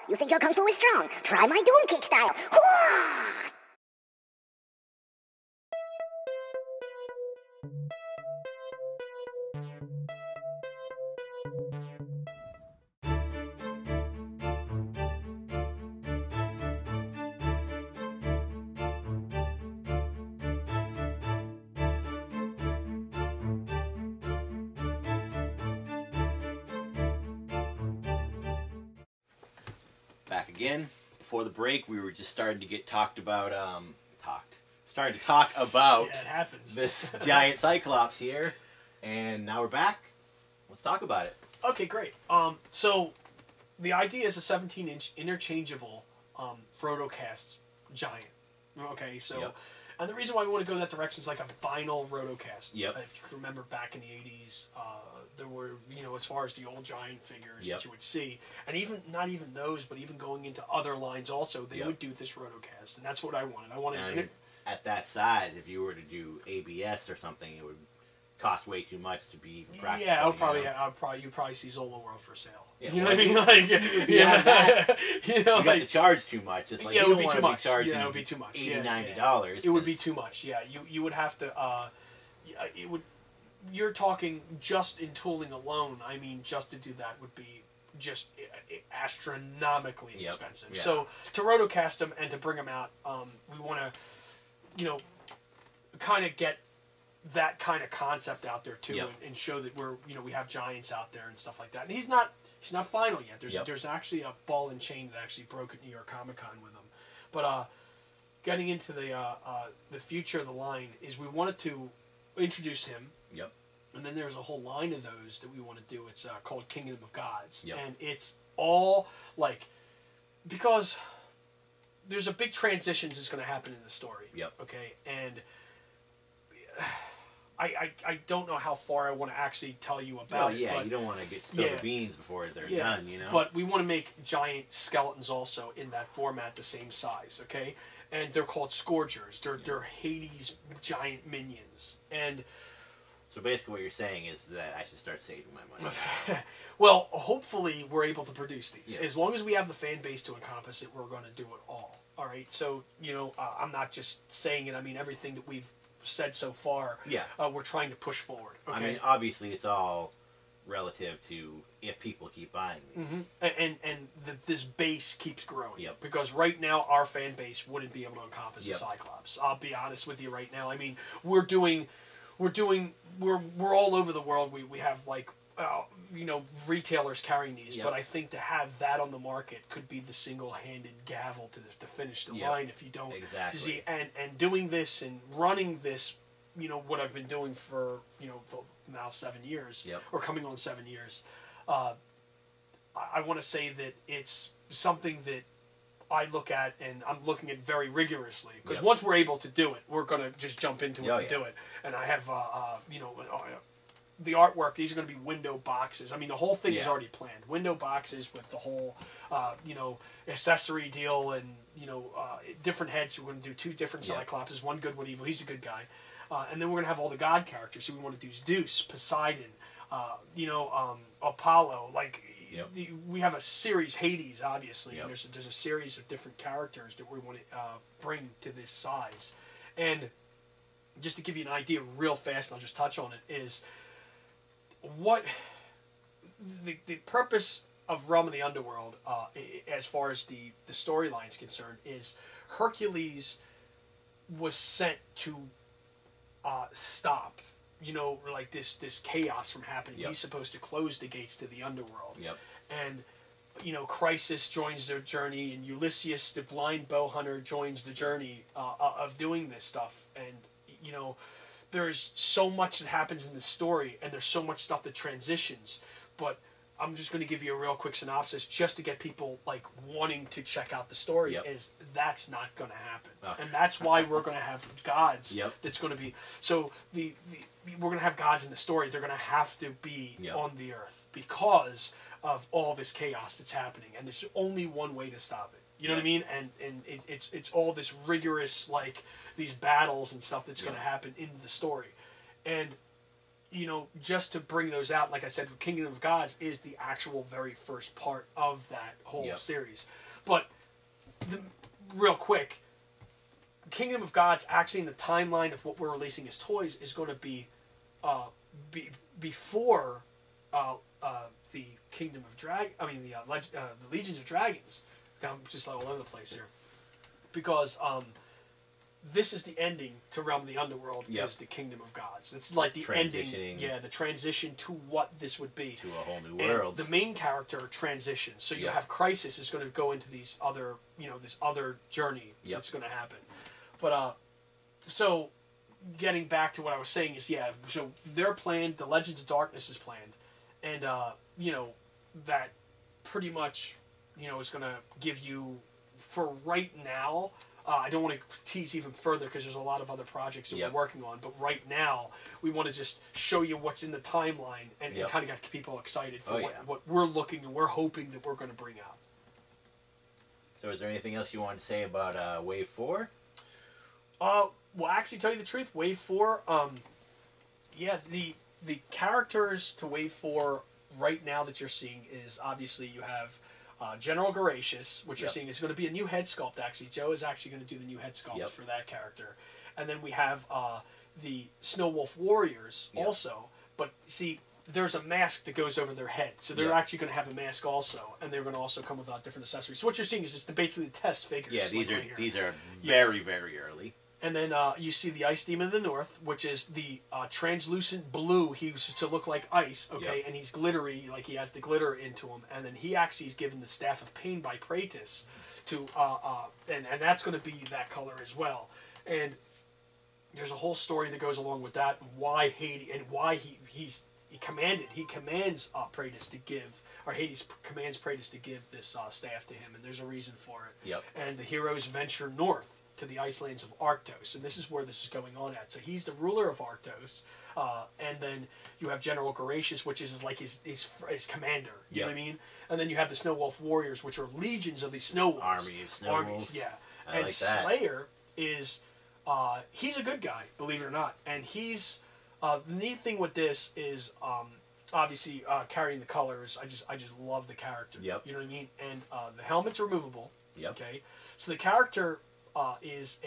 You think your kung fu is strong? Try my doom kick style. Hooah! Back again. Before the break, we were just starting to get starting to talk about yeah, it happens. this giant Cyclops here, and now we're back. Let's talk about it. Okay, great. So the idea is a 17-inch interchangeable rotocast giant. Okay, so Yep. and the reason why we want to go that direction is like a vinyl rotocast. Yep. If you could remember back in the 80s, there were, you know, as far as the old giant figures Yep. that you would see, and even not even those, but even going into other lines also, they Yep. would do this rotocast, and that's what I wanted. I wanted. And at that size, if you were to do ABS or something, it would cost way too much to be even practical. Yeah, you'd probably see Zolo World for sale. Yeah, you know what I mean? Like, yeah, that. you know, you got to charge too much. It's like yeah, you it would don't be want too to be much. charging Yeah, it would be too much. $80, $90. $90. It would be too much. Yeah, you would have to. It would. You're talking just in tooling alone. I mean, just to do that would be just astronomically Yep. expensive. Yeah. So to rotocast them and to bring them out, we want to, you know, kind of get that kind of concept out there too, Yep. and show that we have giants out there and stuff like that. And he's not final yet. Yep. There's actually a ball and chain that actually broke at New York Comic Con with him. But getting into the future of the line is we wanted to introduce him. Yep. And then there's a whole line of those that we want to do. It's called Kingdom of Gods. Yep. And it's all like, because there's a big transitions that's going to happen in the story. Yep. Okay. And I don't know how far I want to actually tell you about it. Yeah, but you don't want to get spill the beans before they're done, you know? But we want to make giant skeletons also in that format the same size, okay? And they're called Scourgers. They're Hades giant minions. And so basically what you're saying is that I should start saving my money. well, hopefully we're able to produce these. Yeah. As long as we have the fan base to encompass it, we're going to do it all. All right? So, you know, I'm not just saying it. I mean, everything that we've said so far, we're trying to push forward. Okay? I mean, obviously it's all relative to if people keep buying these. Mm-hmm. This base keeps growing. Yep. Because right now our fan base wouldn't be able to encompass Yep. the Cyclops. I'll be honest with you right now. I mean, we're all over the world. We have like you know, retailers carrying these, Yep. but I think to have that on the market could be the single-handed gavel to finish the Yep. line if you don't. Exactly. See, and doing this and running this, you know, what I've been doing for, you know, for now 7 years, Yep. or coming on 7 years, I want to say that it's something that I look at, and I'm looking at very rigorously, because Yep. once we're able to do it, we're going to just jump into it and yeah. do it. And I have, you know, the artwork, these are going to be window boxes. I mean, the whole thing is already planned. Window boxes with the whole, you know, accessory deal and, you know, different heads. We're going to do 2 different Cyclopses, one good, one evil. He's a good guy. And then we're going to have all the god characters. So we want to do Zeus, Poseidon, you know, Apollo. Like, we have a series, Hades, obviously. Yep. And there's a series of different characters that we want to bring to this size. And just to give you an idea real fast, and I'll just touch on it, is what the purpose of Realm of the Underworld, as far as the storyline is concerned, is Hercules was sent to stop, you know, like this chaos from happening. Yep. He's supposed to close the gates to the underworld. Yep. And, you know, Chrysis joins their journey, and Ulysses, the blind bow hunter, joins the journey of doing this stuff. And, you know, there's so much that happens in the story, and there's so much stuff that transitions, but I'm just going to give you a real quick synopsis just to get people like wanting to check out the story. Yep. Is that's not going to happen, Okay. and that's why we're going to have gods. Yep. That's going to be so we're going to have gods in the story. They're going to have to be Yep. on the earth because of all this chaos that's happening, and there's only one way to stop it. You know what I mean? And it's all this rigorous, like, these battles and stuff that's going to happen in the story. And just to bring those out, like I said, Kingdom of Gods is the actual very first part of that whole series. But real quick, Kingdom of Gods actually in the timeline of what we're releasing as toys is going to be before the Kingdom of the Legions of Dragons. I'm just all over the place here because this is the ending to Realm of the Underworld. Is the Kingdom of Gods. It's like the ending, the transition to what this would be to a whole new world. The main character transitions. So you have Crisis is going to go into these other, this other journey that's going to happen. But so getting back to what I was saying is, so they're planned. The Legends of Darkness is planned, and that pretty much is going to give you for right now. I don't want to tease even further because there's a lot of other projects that we're working on. But right now, we want to just show you what's in the timeline and kind of get people excited for what we're looking and we're hoping that we're going to bring out. So is there anything else you want to say about Wave 4? Well, actually, tell you the truth, Wave 4, the characters to Wave 4 right now that you're seeing is obviously you have General Garacious, which you're seeing is going to be a new head sculpt, actually. Joe is actually going to do the new head sculpt for that character. And then we have the Snow Wolf Warriors also. But see, there's a mask that goes over their head. So they're actually going to have a mask also. And they're going to also come with different accessories. So what you're seeing is just basically test figures. Yeah, these are very, very early. And then you see the Ice Demon of the North, which is the translucent blue. He was to look like ice, and he's glittery, like he has the glitter into him. And then he actually is given the Staff of Pain by Praetus to, and that's going to be that color as well. And there's a whole story that goes along with that, and why Hades, and why he commands Praetus to give, or Hades commands Praetus to give this staff to him, and there's a reason for it. And the heroes venture north to the Icelands of Arctos, and this is where this is going on at. So he's the ruler of Arctos, and then you have General Garacious, which is like his commander. You know what I mean? And then you have the Snow Wolf Warriors, which are legions of these Snow Wolves. Army of Snow Wolves. Yeah. I and like that. Slayer is, he's a good guy, believe it or not, and he's the neat thing with this is obviously carrying the colors. I just love the character. You know what I mean? And the helmet's removable. Okay, so the character is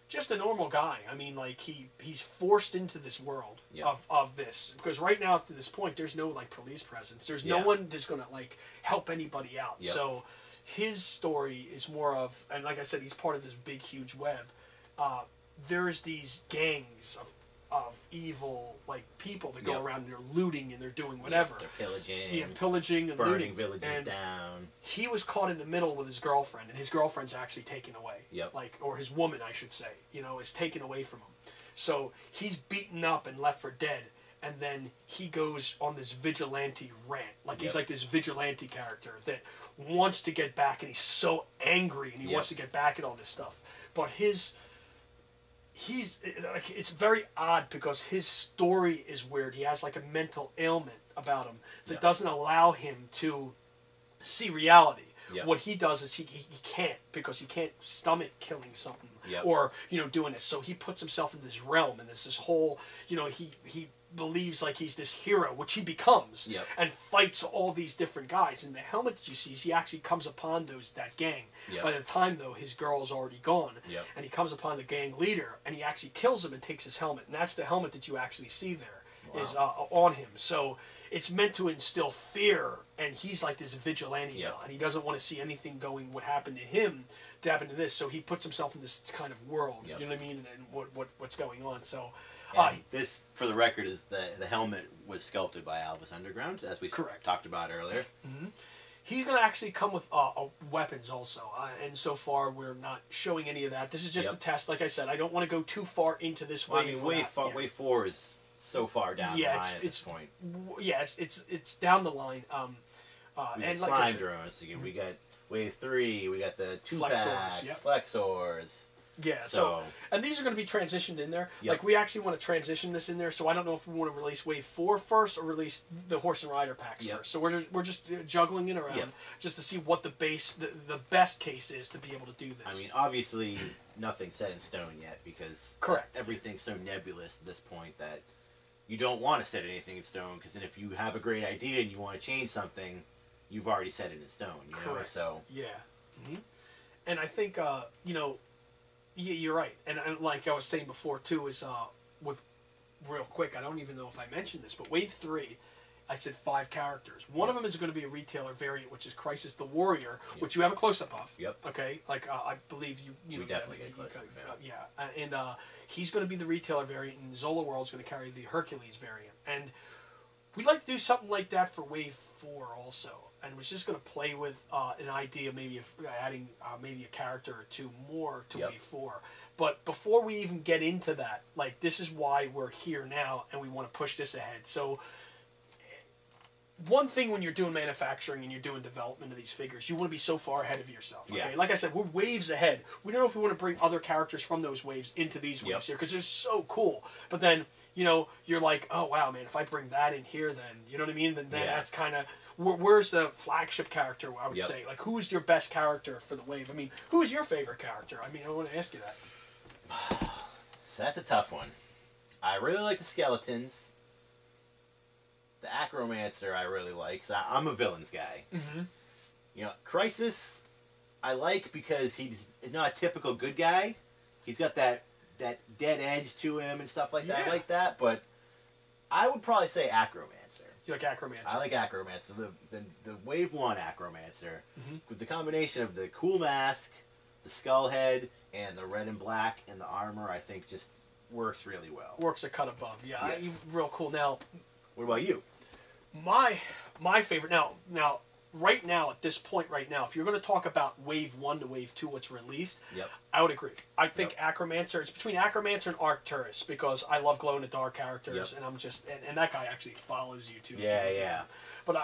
just a normal guy. I mean, like he's forced into this world of this, because right now up to this point there's no like police presence. There's no one that's gonna like help anybody out. So his story is more of, and like I said, he's part of this big huge web. There's these gangs of evil like people that go around and they're looting and they're doing whatever. They're pillaging. Pillaging and burning looting. villages down. He was caught in the middle with his girlfriend, and his girlfriend's actually taken away. Like, or his woman, I should say, is taken away from him. So he's beaten up and left for dead, and then he goes on this vigilante rant. Like he's like this vigilante character that wants to get back, and he's so angry, and he wants to get back at all this stuff. But he's like, it's very odd because his story is weird. He has like a mental ailment about him that doesn't allow him to see reality. What he does is he can't, because he can't stomach killing something or doing this. So he puts himself in this realm, and this whole he believes like he's this hero, which he becomes, and fights all these different guys. And the helmet that you see, he actually comes upon that gang. By the time though, his girl's already gone, and he comes upon the gang leader, and he actually kills him and takes his helmet, and that's the helmet that you actually see there. Is on him. So it's meant to instill fear, and he's like this vigilante now, and he doesn't want to see anything what happened to him to happen to this. So he puts himself in this kind of world. You know what I mean? And what's going on. So this, for the record, is the helmet was sculpted by Alvis Underground, as we talked about earlier. He's going to actually come with weapons also, and so far we're not showing any of that. This is just a test. Like I said, I don't want to go too far into this wave. Wave 4 is so far down the line at this point. It's down the line. And like slime drones again. We got Wave 3. We got the 2-packs, Flexors. So and these are going to be transitioned in there. Like we actually want to transition this in there. So I don't know if we want to release Wave 4 first or release the Horse and Rider packs first. So we're just juggling it around just to see what the best case is to be able to do this. I mean, obviously nothing's set in stone yet because everything's so nebulous at this point that you don't want to set anything in stone, because then if you have a great idea and you want to change something, you've already set it in stone. You know? Correct. So yeah, and I think you know, yeah, you're right. And like I was saying before too, is with real quick, I don't even know if I mentioned this, but Wave 3, I said 5 characters. One of them is going to be a retailer variant, which is Crisis the Warrior, which you have a close-up of. Yep. Okay, like I believe you we know, definitely get close up. yeah, and he's going to be the retailer variant, and Zola World's going to carry the Hercules variant. And we'd like to do something like that for Wave 4 also. And we're just going to play with an idea, maybe of adding maybe a character or two more to Wave 4. But before we even get into that, like, this is why we're here now, and we want to push this ahead. So one thing when you're doing manufacturing and you're doing development of these figures, you want to be so far ahead of yourself. Okay? Yeah. Like I said, we're waves ahead. We don't know if we want to bring other characters from those waves into these waves here, because they're so cool. But then, you know, you're like, oh, wow, man, if I bring that in here, then, you know what I mean? Then that's kind of, where's the flagship character, I would say? Like, who's your best character for the wave? I mean, who's your favorite character? I mean, I want to ask you that. So that's a tough one. I really like the skeletons. The Acromancer I really like, because I'm a villains guy. You know, Crisis I like because he's not a typical good guy. He's got that dead edge to him and stuff like that. I like that, but I would probably say Acromancer. You like Acromancer? I like Acromancer. The Wave 1 Acromancer. With the combination of the cool mask, the skull head, and the red and black, and the armor, I think just works really well. Works a cut above, yeah. Yes. Real cool. Now, what about you? My favorite, now, right now, at this point right now, if you're going to talk about Wave 1 to Wave 2, what's released, I would agree. I think Acromancer, it's between Acromancer and Arcturus, because I love glow-in-the-dark characters, and I'm just, and that guy actually follows you too. Yeah. But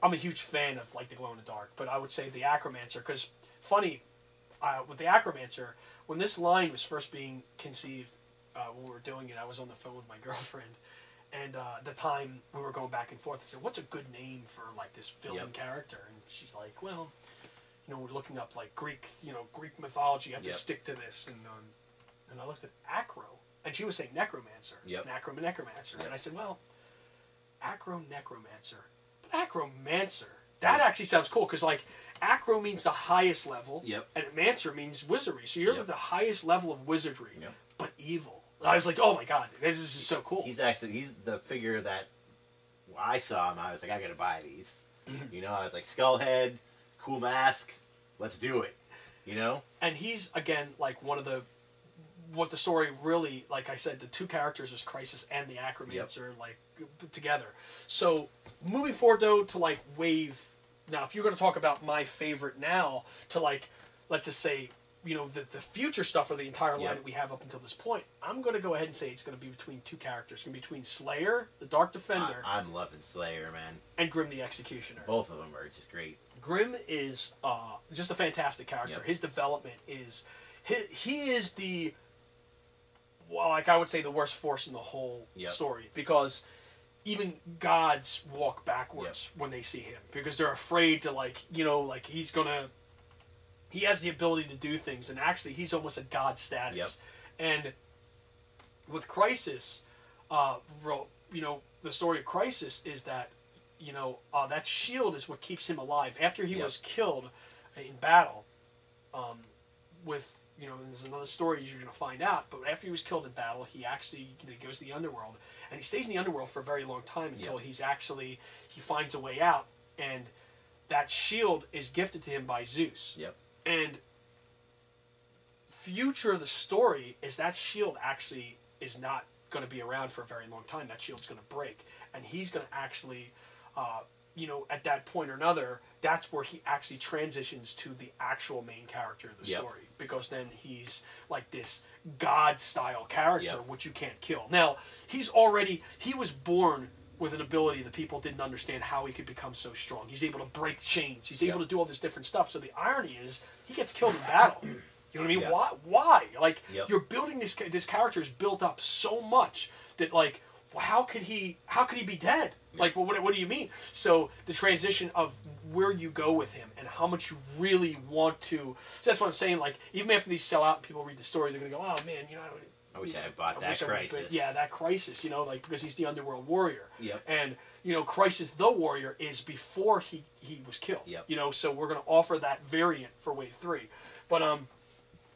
I'm a huge fan of, like, the glow-in-the-dark, but I would say the Acromancer, because, funny, with the Acromancer, when this line was first being conceived, when we were doing it, I was on the phone with my girlfriend, and the time we were going back and forth, I said, what's a good name for, like, this villain character? And she's like, well, you know, we're looking up, like, Greek mythology, you have to stick to this. And I looked at Acro, and she was saying Necromancer, and Necromancer. And I said, well, Necromancer. But Acromancer, that actually sounds cool, because, like, Acro means the highest level, and Mancer means wizardry. So you're at the highest level of wizardry, but evil. I was like, oh my god, this is so cool. He's the figure that I saw him. I was like, I gotta buy these. You know, I was like, Skullhead, cool mask, let's do it. You know? And he's, again, like one of the, what the story really, like I said, the two characters is Crisis and the Acromancer, like, together. So, moving forward, though, to, like, Wave, now, if you're going to talk about my favorite now, to, like, let's just say, you know, the future stuff of the entire line that we have up until this point, I'm going to go ahead and say it's going to be between two characters. It's going to be between Slayer, the Dark Defender. I'm loving Slayer, man. And Grim the Executioner. Both of them are just great. Grim is just a fantastic character. His development is... He is the... Well, like I would say the worst force in the whole story. Because even gods walk backwards when they see him. Because they're afraid to, like, you know, like he's going to... He has the ability to do things, and actually, he's almost a god status. And with Crisis, you know, the story of Crisis is that, you know, that shield is what keeps him alive. After he was killed in battle, with, you know, there's another story you're going to find out, but after he was killed in battle, he actually, you know, he goes to the underworld, and he stays in the underworld for a very long time until he's actually, he finds a way out, and that shield is gifted to him by Zeus. And future of the story is that shield actually is not going to be around for a very long time. That shield's going to break. And he's going to actually, you know, at that point or another, that's where he actually transitions to the actual main character of the story. Because then he's like this god-style character, which you can't kill. Now, he was born with an ability that people didn't understand how he could become so strong. He's able to break chains. He's able to do all this different stuff. So the irony is, he gets killed in battle. You know what I mean? Why? Like, you're building this character is built up so much that, like, how could he be dead? Like, well, what do you mean? So the transition of where you go with him and how much you really want to. So that's what I'm saying. Like, even after these sell out and people read the story, they're gonna go, oh man, you know, I wish I had bought that Crisis. Yeah, that Crisis, you know, like, because he's the Underworld Warrior. Yep. And, you know, Crisis the Warrior is before he was killed. Yep. You know, so we're going to offer that variant for Wave 3. But,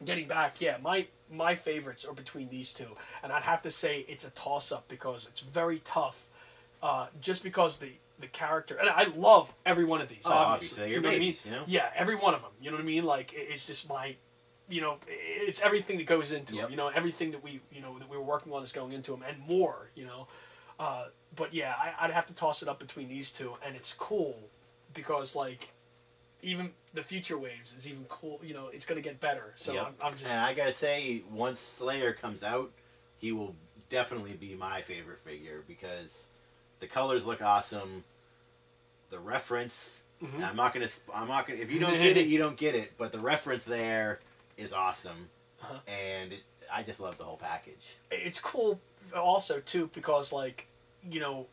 getting back, yeah, my favorites are between these two. And I'd have to say it's a toss-up because it's very tough. Just because the character, and I love every one of these, obviously. You know what I mean? You know? Yeah, every one of them. You know what I mean? Like, it's just my, you know, it's everything that goes into them. You know, everything that we were working on is going into them, and more. You know, but yeah, I'd have to toss it up between these two, and it's cool because like, even the future waves is even cool. You know, it's gonna get better. So I'm just. And I gotta say, once Slayer comes out, he will definitely be my favorite figure because the colors look awesome. The reference, I'm not gonna. If you don't get it, you don't get it. But the reference there is awesome, and I just love the whole package. It's cool, also too, because like, you know,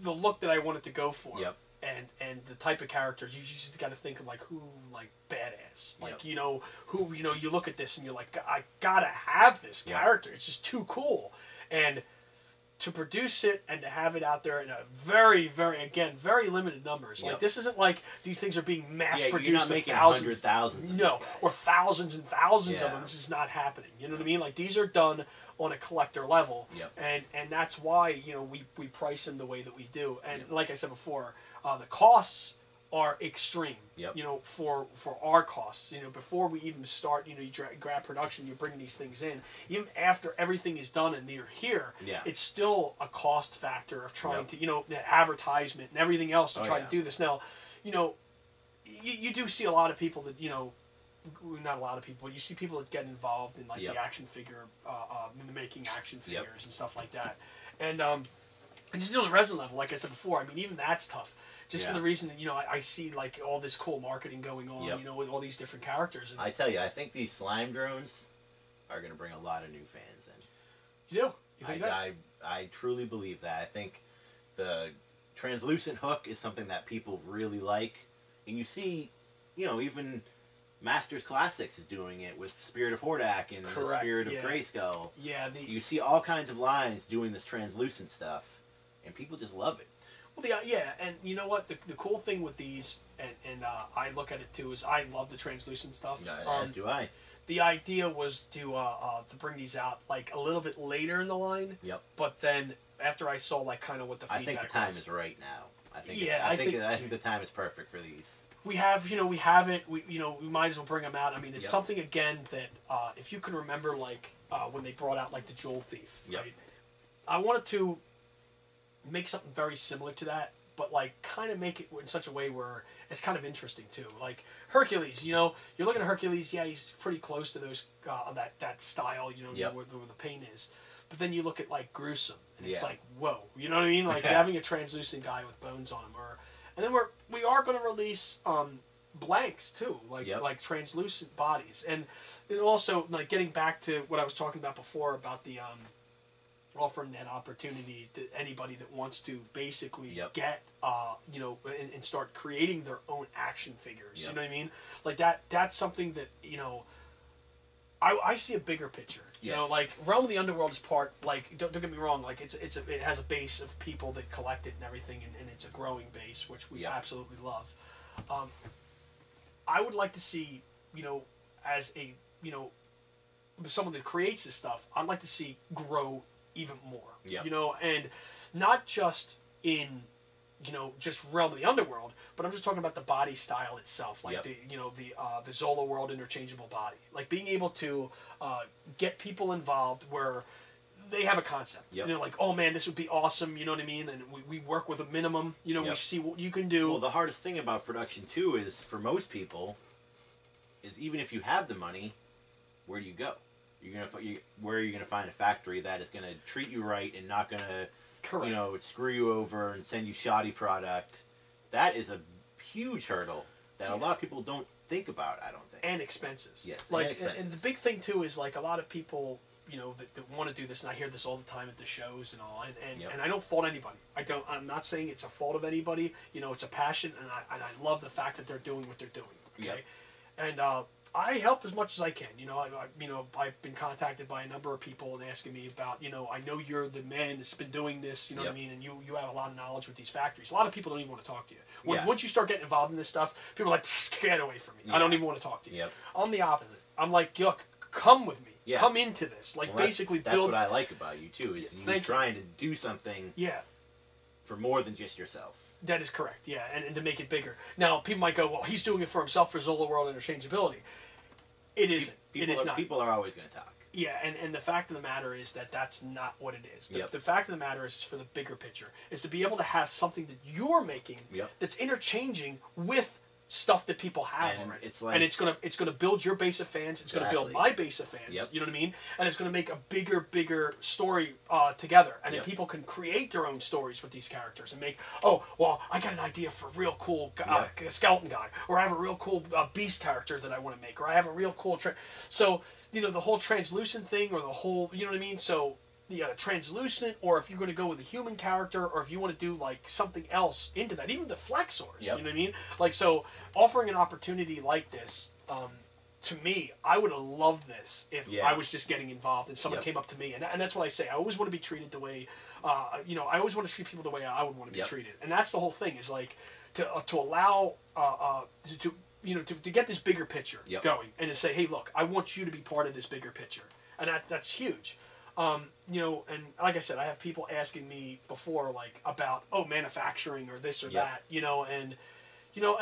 the look that I wanted to go for. Yep. And the type of characters, you just got to think of like who, like badass, like, Yep. you know, who, you know, you look at this and you're like, I gotta have this character. It's just too cool. And to produce it and to have it out there in a very, very, again, very limited numbers. Like, this isn't like these things are being mass produced. You're not making thousands, thousands. no, or thousands and thousands of them. This is not happening. You know what I mean? Like, these are done on a collector level, and that's why, you know, we price them the way that we do. And like I said before, the costs are extreme. You know, for our costs. You know, before we even start, you know, you grab production, you bring these things in. Even after everything is done and they're here, it's still a cost factor of trying to, you know, the advertisement and everything else to try to do this. Now, you know, you do see a lot of people that, you know, not a lot of people, but you see people that get involved in like the action figure, in the making action figures and stuff like that. And just on the resin level, like I said before, I mean, even that's tough. Just for the reason that, you know, I see like all this cool marketing going on, you know, with all these different characters. And I tell you, I think these slime drones are going to bring a lot of new fans in. You do? You think that? I truly believe that. I think the translucent hook is something that people really like. And you see, you know, even Masters Classics is doing it with Spirit of Hordak and the Spirit of Grayskull. Yeah. You see all kinds of lines doing this translucent stuff, and people just love it. Well, and you know what? The cool thing with these, and I look at it too, is I love the translucent stuff. As do I. The idea was to bring these out like a little bit later in the line. But then after I saw like kind of what the feedback was. I think the time is right now. I think the time is perfect for these. We have, you know, we have it. We might as well bring them out. I mean, it's something again that if you can remember, like when they brought out like the Jewel Thief, right? I wanted to make something very similar to that, but like kind of make it in such a way where it's kind of interesting too. Like Hercules, you know, you're looking at Hercules. Yeah, he's pretty close to those that style, you know, where the pain is. But then you look at like Gruesome, and it's like, whoa, you know what I mean? Like having a translucent guy with bones on him, and then we are going to release blanks too, like translucent bodies, and also like getting back to what I was talking about before about the offering that opportunity to anybody that wants to basically get you know, and start creating their own action figures. You know what I mean? Like that's something that, you know, I see a bigger picture. You know, like Realm of the Underworld is part, like, don't get me wrong, like it has a base of people that collect it and everything, and it's a growing base, which we absolutely love. I would like to see, you know, as a, you know, someone that creates this stuff, I'd like to see grow even more. You know, and not just in, you know, just Realm of the Underworld, but I'm just talking about the body style itself, like the, you know, the Zola World interchangeable body, like being able to get people involved where they have a concept. And they're like, oh man, this would be awesome. You know what I mean? And we work with a minimum. You know, we see what you can do. Well, the hardest thing about production too is for most people, is even if you have the money, where do you go? Where are you gonna find a factory that is gonna treat you right and not gonna, you know, screw you over and send you shoddy product? That is a huge hurdle that a lot of people don't think about. I don't think. And expenses. Yes. Like, and expenses. And the big thing too is like a lot of people, you know, that want to do this, and I hear this all the time at the shows and all, and I don't fault anybody. I'm not saying it's a fault of anybody. You know, it's a passion, and I love the fact that they're doing what they're doing. Okay. And I help as much as I can. I've been contacted by a number of people and asking me about, I know you're the man that's been doing this, you know what I mean, and you have a lot of knowledge with these factories. A lot of people don't even want to talk to you. Once you start getting involved in this stuff, people are like, get away from me. I don't even want to talk to you. Yep. I'm the opposite. I'm like, look, come with me. Yeah. Come into this. Like, basically that's build... what I like about you, too, is you trying to do something for more than just yourself. That is correct, yeah, and to make it bigger. Now, people might go, well, he's doing it for himself for Zola World interchangeability. It isn't. It is not. People are always going to talk. Yeah, and the fact of the matter is that that's not what it is. The fact of the matter is for the bigger picture, is to be able to have something that you're making that's interchanging with stuff that people have already. And it's gonna build your base of fans. It's gonna build my base of fans. You know what I mean? And it's gonna make a bigger story together. And then people can create their own stories with these characters and make, oh, well, I got an idea for a real cool skeleton guy, or I have a real cool beast character that I want to make, or I have a real cool so the whole translucent thing, or the whole, you know what I mean? So translucent, or if you're going to go with a human character, or if you want to do like something else into that, even the flexors, you know what I mean? Like, so offering an opportunity like this, to me, I would have loved this if I was just getting involved and someone came up to me, and that's what I say. I always want to be treated the way, I always want to treat people the way I would want to be treated, and that's the whole thing. Is like to allow to get this bigger picture going, and to say, hey, look, I want you to be part of this bigger picture, and that's huge. And like I said, I have people asking me before, like, about, manufacturing or this or that, and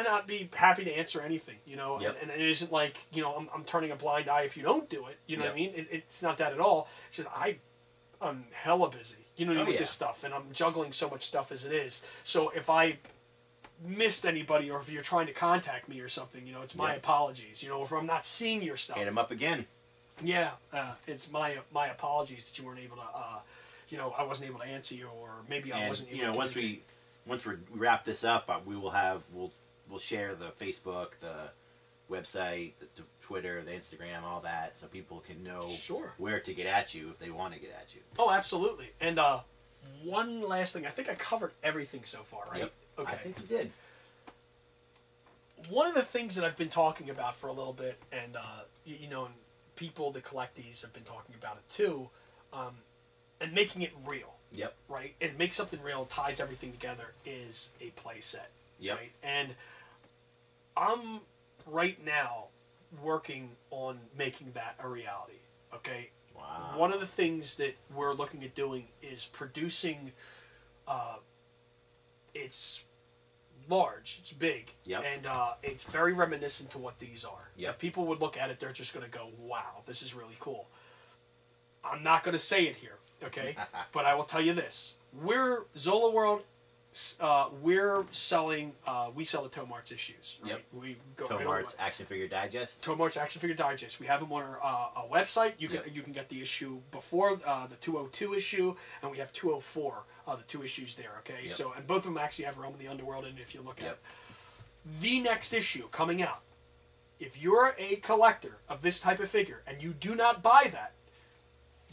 I'd be happy to answer anything, and it isn't like, I'm turning a blind eye if you don't do it, you know what I mean? It's not that at all. It's just, I'm hella busy, with this stuff, and I'm juggling so much stuff as it is. So if I missed anybody, or if you're trying to contact me or something, it's my apologies, if I'm not seeing your stuff. Hit him up again. Yeah, it's my apologies that you weren't able to, I wasn't able to answer you, or maybe I wasn't able to. Once we wrap this up, we'll share the Facebook, the website, the Twitter, the Instagram, all that, so people can know where to get at you if they want to get at you. Oh, absolutely. And one last thing, I think I covered everything so far, right? Yep. Okay. I think you did. One of the things that I've been talking about for a little bit, and and people that collect these have been talking about it too, and making it real. Yep. Right? And make something real, ties everything together, is a play set. Yep. Right? And I'm right now working on making that a reality. Okay? Wow. One of the things that we're looking at doing is producing, it's large, it's big, and it's very reminiscent to what these are. If people would look at it, they're just going to go, wow, this is really cool. I'm not going to say it here, okay? But I will tell you this. We're Zola World, we're selling, we sell the Tomarts issues. Right? We go Tomarts Action Figure Digest? Tomarts Action Figure Digest. We have them on our website. You can get the issue before the 202 issue, and we have 204, the two issues there, okay? So, and both of them actually have Realm of the Underworld in it if you look at it. The next issue coming out, if you're a collector of this type of figure and you do not buy that,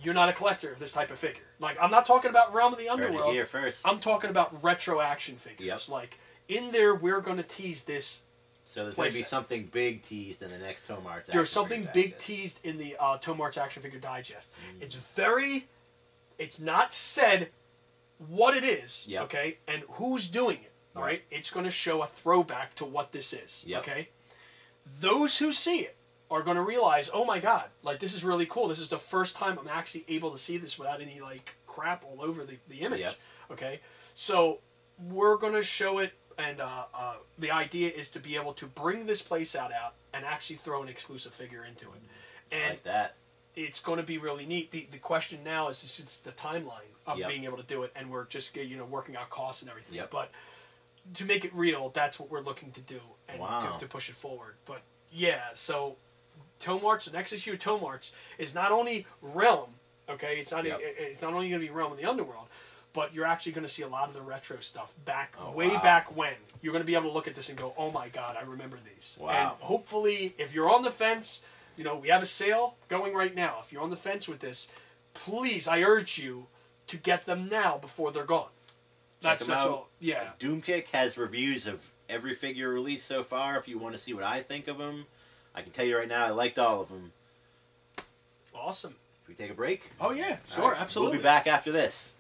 you're not a collector of this type of figure. Like, I'm not talking about Realm of the Underworld. Here first. I'm talking about retro action figures. Like, in there, we're going to tease this. So there's going to be something big teased in the next Tomarts. There's something big teased in the Tomarts Action Figure Digest. It's not said what it is, okay, and who's doing it, all right? It's going to show a throwback to what this is, okay? Those who see it are going to realize, oh my god, like, this is really cool. This is the first time I'm actually able to see this without any, like, crap all over the image, okay? So we're going to show it, and the idea is to be able to bring this playset out and actually throw an exclusive figure into it. And I like that. It's going to be really neat. The question now is just the timeline of being able to do it, and we're just working out costs and everything. But to make it real, that's what we're looking to do, and to push it forward. But yeah, so Tomarts, the next issue of Tomarts is not only Realm, okay? It's not it's not only going to be Realm in the Underworld, but you're actually going to see a lot of the retro stuff back back when. You're going to be able to look at this and go, oh my god, I remember these. Wow. And hopefully, if you're on the fence, we have a sale going right now. If you're on the fence with this, please, I urge you to get them now before they're gone. That's all. Yeah. Doomkick has reviews of every figure released so far if you want to see what I think of them. I can tell you right now, I liked all of them. Awesome. Can we take a break? Oh, yeah. Sure, All right, absolutely. We'll be back after this.